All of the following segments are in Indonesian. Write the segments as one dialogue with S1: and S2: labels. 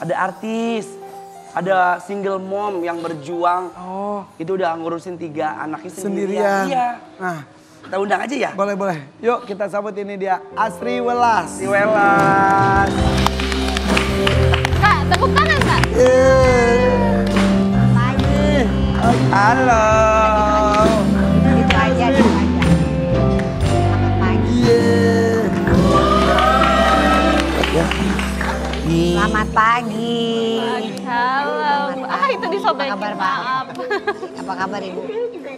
S1: ada artis, ada single mom yang berjuang.
S2: Oh.
S1: Itu udah ngurusin 3 anaknya
S2: Sendirian.
S1: Iya.
S2: Nah,
S1: kita undang aja ya?
S2: boleh, boleh. Yuk kita sambut ini dia, Asri Welas.
S1: Si Welas.
S3: Kak, tepuk tangan Kak.
S1: Halo.
S4: Itu aja, itu aja. Selamat pagi. Selamat pagi.
S3: Halo. Ah, itu disobekin.
S4: Apa kabar, Pak?
S3: Maaf.
S4: Apa kabar Ibu?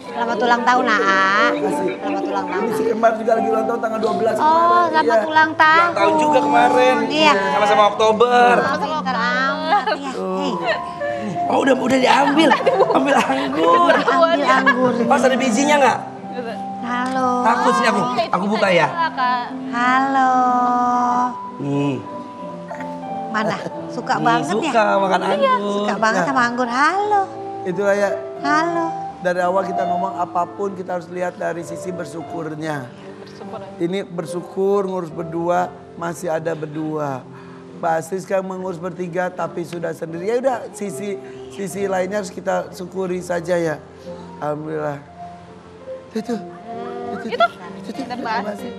S4: Selamat ulang tahun, Aa. Selamat ulang tahun.
S2: Si kembar juga lagi ulang tahun tanggal 12 kemarin.
S4: Oh, selamat
S2: Iya.
S4: ulang tahun.
S1: Ulang tahun juga kemarin.
S4: Iya.
S1: Sama-sama Oktober.
S4: Pinter amat. Iya. Hei,
S1: Oh udah diambil. Ambil anggur.
S4: ambil anggur.
S1: Pas ada bijinya nggak?
S4: Halo.
S1: Takut sih aku. Aku buka ya.
S4: Halo.
S1: Nih.
S4: Mana? Suka
S1: Nih,
S4: banget ya?
S1: suka makan anggur.
S4: Suka banget
S2: Nah.
S4: sama anggur. Halo.
S2: Itulah ya,
S4: Halo.
S2: dari awal kita ngomong apapun kita harus lihat dari sisi bersyukurnya. Ini bersyukur ngurus berdua, masih ada berdua. Mbak Asri sekarang mengurus bertiga tapi sudah sendiri. Ya udah sisi lainnya harus kita syukuri saja ya. Alhamdulillah. Itu. Terima kasih.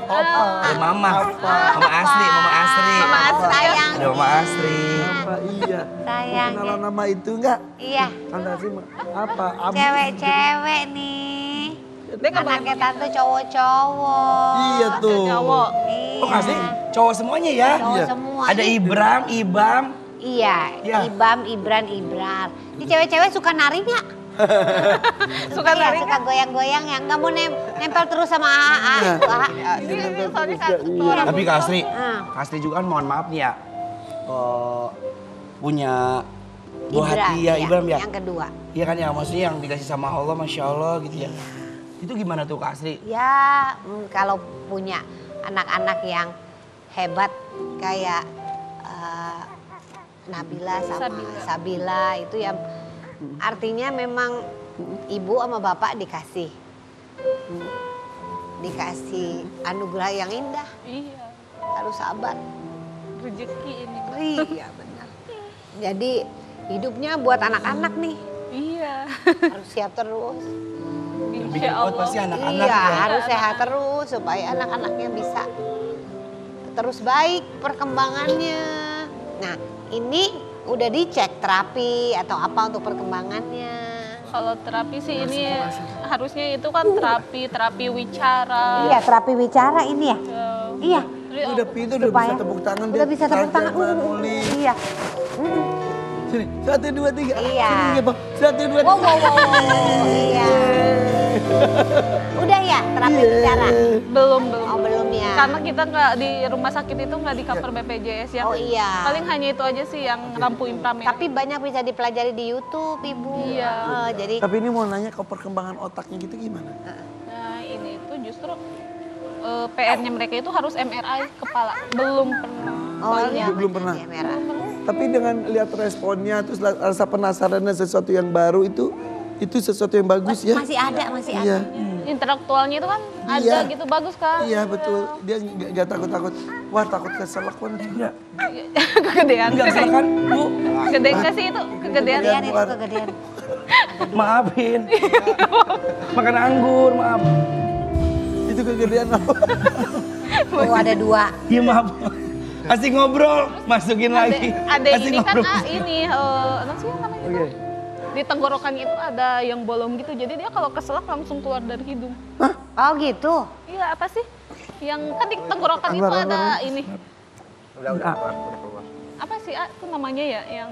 S2: Opa.
S1: Ada Mama. Mama Asri.
S3: Mama Asri.
S4: Sayang.
S1: Ada Mama Asri.
S2: Apa iya?
S4: Sayang.
S2: Mau kenalan nama itu enggak?
S4: Iya.
S2: Tante Asri apa?
S4: Cewek-cewek nih. Anaknya tante cowok-cowok.
S2: Iya tuh.
S3: Cowok.
S4: Iya.
S1: Oh kasih cowok semuanya ya?
S4: Cowok
S2: Iya.
S4: semua.
S1: Ada Ibram, Ibam.
S4: Iya,
S1: Iya.
S4: Ibam, Ibran, Ibrar. Ini cewek-cewek suka nari nggak?
S3: Suka
S4: Iya,
S3: nari
S4: suka goyang-goyang ya. Nggak mau nempel terus sama AA.
S2: Iya.
S4: Itu, AA.
S3: Ini soalnya kan
S4: Iya.
S1: Tapi Kak Asri,
S4: Ah.
S1: Kak Asri juga kan mohon maaf nih ya. Punya buah hati ya
S4: iya,
S1: Ibram ya?
S4: Yang kedua.
S1: Iya kan ya maksudnya yang dikasih sama Allah Masya Allah gitu ya. Itu gimana tuh Kak Asri?
S4: Ya, kalau punya anak-anak yang hebat kayak Nabila sama Sabila itu ya artinya memang ibu sama bapak dikasih anugerah yang indah,
S3: Iya.
S4: harus sabar.
S3: Rezeki ini.
S4: Iya benar. Jadi hidupnya buat anak-anak nih
S3: Iya.
S4: harus siap terus.
S1: Yang
S3: Insya
S1: bikin kuat
S3: Allah.
S1: pasti anak-anak
S4: Iya
S1: ya.
S4: harus sehat terus supaya anak-anaknya bisa terus baik perkembangannya. Nah ini udah dicek terapi atau apa untuk perkembangannya?
S3: Kalau terapi sih ini harusnya itu kan terapi wicara.
S4: Iya terapi bicara ini ya. Iya.
S2: Dia udah pintar, udah bisa tepuk tangan.
S4: Udah bisa tepuk tangan.
S2: Nulis.
S4: Iya.
S2: Sini, 1, 2, 3.
S4: Iya.
S2: Sini, Bang. 1, 2, 3.
S4: Wow. Iya. Udah ya terapi bicara?
S3: Belum.
S4: Oh belum ya.
S3: Karena kita nggak di rumah sakit itu nggak di cover BPJS ya.
S4: Oh iya.
S3: Paling hanya itu aja sih yang lampu inframerah.
S4: Tapi banyak bisa dipelajari di YouTube, Ibu.
S3: Iya.
S4: Jadi
S2: Tapi ini mau nanya kalau perkembangan otaknya gitu gimana?
S3: Nah ini tuh justru PR-nya mereka itu harus MRI kepala. Belum pernah.
S4: oh
S3: Soalnya
S4: iya
S2: belum pernah.
S4: iya, merah.
S2: Tapi dengan lihat responnya, terus rasa penasarannya sesuatu yang baru itu sesuatu yang bagus ya?
S4: Masih ada, masih ada.
S2: Iya.
S3: intelektualnya itu kan ada
S2: Iya.
S3: gitu bagus kan.
S2: Iya betul. Dia nggak takut-takut. Wah takut keselak kan? Enggak.
S3: Kegedean.
S1: Enggak kan Bu?
S3: Kegedean nggak sih itu? Kegedean.
S4: Kegedean itu kegedean.
S1: Maafin. Makan anggur, maaf.
S2: Itu kegedean apa?
S4: Oh ada 2.
S1: Iya maaf. Kasih ngobrol, masukin lagi.
S3: Ada
S1: Kasih
S3: ini kan
S1: ngobrol.
S3: ini apa sih namanya?
S2: Oke.
S3: Di tenggorokannya itu ada yang bolong gitu. Jadi dia kalau keselak langsung keluar dari hidung.
S4: Oh gitu.
S3: Iya apa sih? Yang kan di tenggorokan itu
S2: Anggar,
S3: ada
S2: anggar.
S3: ini.
S1: Udah.
S3: Apa sih itu namanya ya yang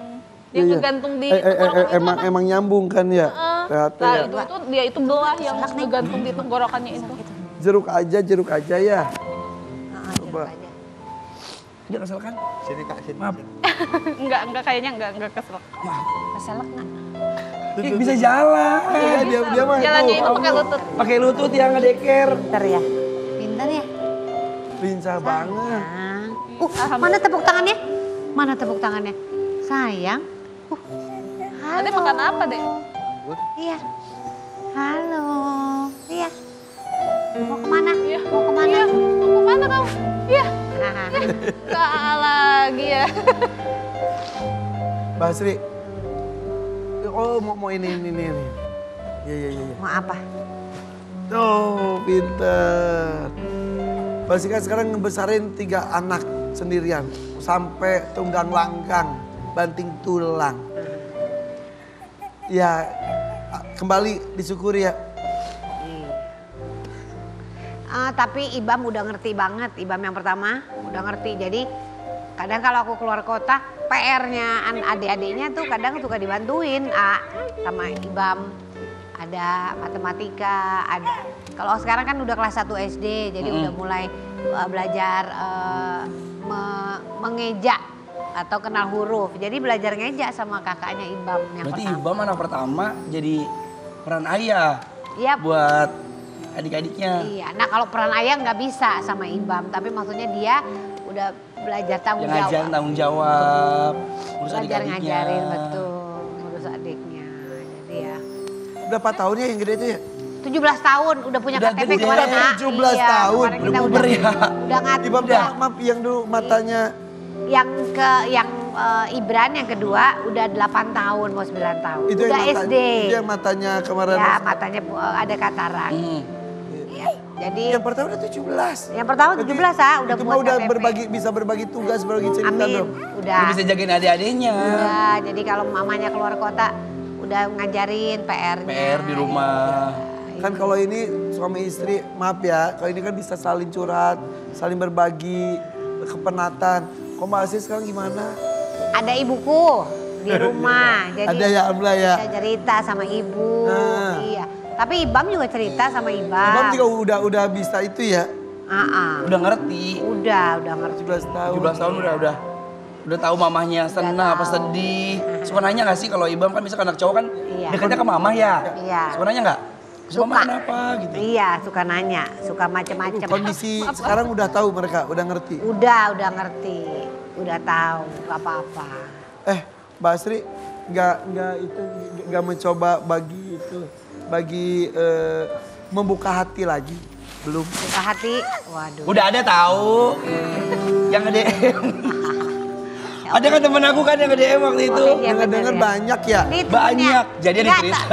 S2: Iya, iya.
S3: ngegantung di tenggorokan itu apa?
S2: Emang nyambung kan ya?
S3: Nah,
S2: Ternyata ya.
S3: itu dia itu belah yang ngegantung di tenggorokannya itu.
S2: Jeruk aja ya.
S4: Coba. Aja.
S1: Dia kesel kan?
S5: Sini Kak, sini.
S1: Maaf.
S3: Enggak kayaknya enggak keselak.
S4: Keselak nggak?
S1: Ih, bisa jalan.
S2: Iya dia mah
S3: Jalannya itu pakai lutut.
S1: Pakai lutut yang ngedeker.
S4: Pinter ya. Pinter ya.
S2: lincah banget.
S4: Nah. Mana tepuk tangannya? Mana tepuk tangannya? Sayang. Halo.
S3: Adek makan apa, Dek?
S4: Iya. Halo. Iya. Mau kemana?
S3: Iya.
S4: Mau kemana?
S3: Iya, mau kemana kamu? Iya.
S4: Hahaha.
S3: Kak lagi ya.
S2: Basri. Oh mau ini. Iya.
S4: Mau apa?
S2: Tuh, pinter. Basri kan sekarang ngebesarin 3 anak sendirian. Sampai tunggang langgang, banting tulang. Ya, kembali disyukuri ya.
S4: Tapi Ibam udah ngerti banget, Ibam yang pertama udah ngerti. Jadi kadang kalau aku keluar kota, PR-nya adik-adiknya tuh kadang suka dibantuin sama Ibam. Ada matematika, ada. Kalau sekarang kan udah kelas 1 SD, jadi udah mulai belajar mengeja atau kenal huruf. Jadi belajar ngeja sama kakaknya Ibam yang
S1: Berarti
S4: pertama.
S1: Ibam anak pertama jadi peran ayah
S4: Iya.
S1: buat adik-adiknya.
S4: Iya, nah kalau peran ayah nggak bisa sama Ibam, tapi maksudnya dia udah belajar tanggung
S1: Yang ngajarin
S4: jawab.
S1: tanggung jawab, ngurus
S4: Belajar
S1: adik-adiknya.
S4: ngajarin betul, ngurus adiknya. Jadi ya,
S2: Berapa tahunnya yang gede itu ya?
S4: 17 tahun udah punya
S1: Udah
S4: KTP
S1: gede.
S4: kemarin, Nak.
S2: 17
S4: Iya,
S2: tahun.
S4: kemarin kita
S1: Udah
S4: udah
S1: puber ya.
S4: udah ngatur.
S2: Ibam maaf yang dulu matanya.
S4: Yang Ibran yang kedua udah 8 tahun mau 9 tahun.
S2: Itu
S4: udah
S2: yang
S4: SD.
S2: Itu yang matanya kemarin.
S4: Ya, matanya ada katarak.
S1: Hmm.
S4: Iya. Jadi
S2: Yang pertama udah 17.
S4: yang pertama 17 udah
S2: itu
S4: buat
S2: mah udah
S4: KTP.
S2: bisa berbagi tugas, berbagi cerita
S4: Amin,
S2: dong.
S4: udah.
S1: Udah bisa jagain adik-adiknya.
S4: Udah, jadi kalau mamanya keluar kota udah ngajarin PR-nya.
S1: PR di rumah.
S2: Kan kalau ini suami istri, maaf ya, kalau ini kan bisa saling curhat, saling berbagi, kepenatan. Kok Mbak Asih sekarang gimana?
S4: Ada ibuku di rumah, jadi
S2: Ada ya Amla ya?
S4: bisa cerita sama ibu.
S2: Ah.
S4: Iya. Tapi Ibam juga cerita sama Ibam.
S2: Ibam juga udah bisa itu ya?
S1: Udah ngerti.
S4: Udah ngerti.
S2: 17 tahun.
S1: 17 tahun udah tahu mamahnya senang apa sedih. Suka nanya gak sih kalau Ibam kan bisa anak cowok kan
S4: Iya.
S1: dekatnya ke mamah ya?
S4: Iya.
S1: Suka nanya gak?
S4: Suka.
S1: Mama kenapa gitu?
S4: Iya, suka nanya, suka macem-macem.
S2: Kondisi sekarang udah tahu mereka, udah ngerti.
S4: Udah ngerti. Udah tahu, gak apa-apa.
S2: Mbak Asri nggak mencoba bagi membuka hati lagi, belum?
S4: Buka hati, waduh.
S1: Udah ada tahu yang nge-DM. Ada kan temen aku kan yang nge-DM waktu itu.
S4: Oh, iya,
S2: Dengar-dengar
S4: bener ya.
S2: banyak ya.
S4: Ini
S1: Banyak. Jadi ada
S4: Enggak,
S1: cerita.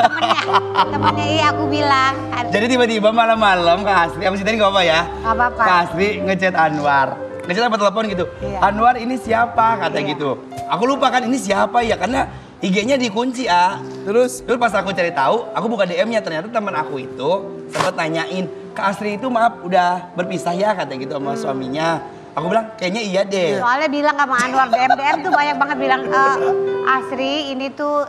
S4: temennya iya aku bilang.
S1: Jadi tiba-tiba malam-malam Kak Asri, abis itu gak apa ya?
S4: Gak apa-apa.
S1: Kak Asri ngechat Anwar. Ngechat apa telepon gitu.
S4: Iya.
S1: Anwar ini siapa? Kata
S4: Iya.
S1: gitu. Aku lupa kan ini siapa ya karena IG-nya dikunci
S2: Terus
S1: Terus pas aku cari tahu, aku buka DM-nya ternyata teman aku itu sempat nanyain, Kak Asri itu maaf udah berpisah ya kata gitu sama suaminya. Aku bilang kayaknya iya deh.
S4: Soalnya bilang sama Anwar, DM tuh banyak banget bilang, Asri ini tuh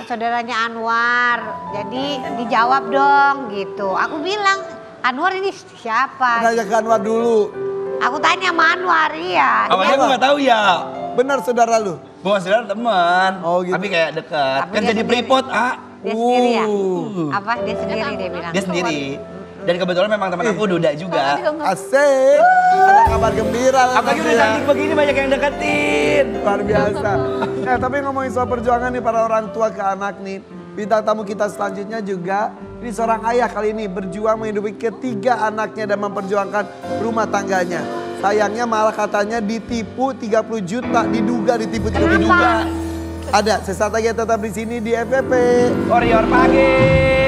S4: saudaranya Anwar, jadi dijawab dong gitu. Aku bilang, Anwar ini siapa?
S2: nanya ke Anwar dulu.
S4: Aku tanya sama Anwar, iya.
S1: Awalnya aku nggak tahu ya.
S2: Benar saudara lu?
S1: Bukan saudara teman,
S2: Oh, gitu.
S1: tapi kayak deket.
S4: Tapi
S1: Kan
S4: dia
S1: jadi
S4: sendiri.
S1: pripot,
S4: Dia sendiri ya?
S1: Uh.
S4: Apa? Dia sendiri dia bilang.
S1: Dia sendiri. Dan kebetulan memang teman aku duda juga.
S2: Asik. Ada kabar gembira.
S1: Apalagi udah cantik begini banyak yang deketin.
S2: Luar biasa. Tapi ngomongin soal perjuangan nih para orang tua ke anak nih. Bintang tamu kita selanjutnya juga ini seorang ayah kali ini berjuang menghidupi ketiga anaknya dan memperjuangkan rumah tangganya. Sayangnya malah katanya ditipu 30 juta, diduga ditipu 30 juta. Ada, sesaat lagi tetap di sini di FVP.
S1: Warrior pagi.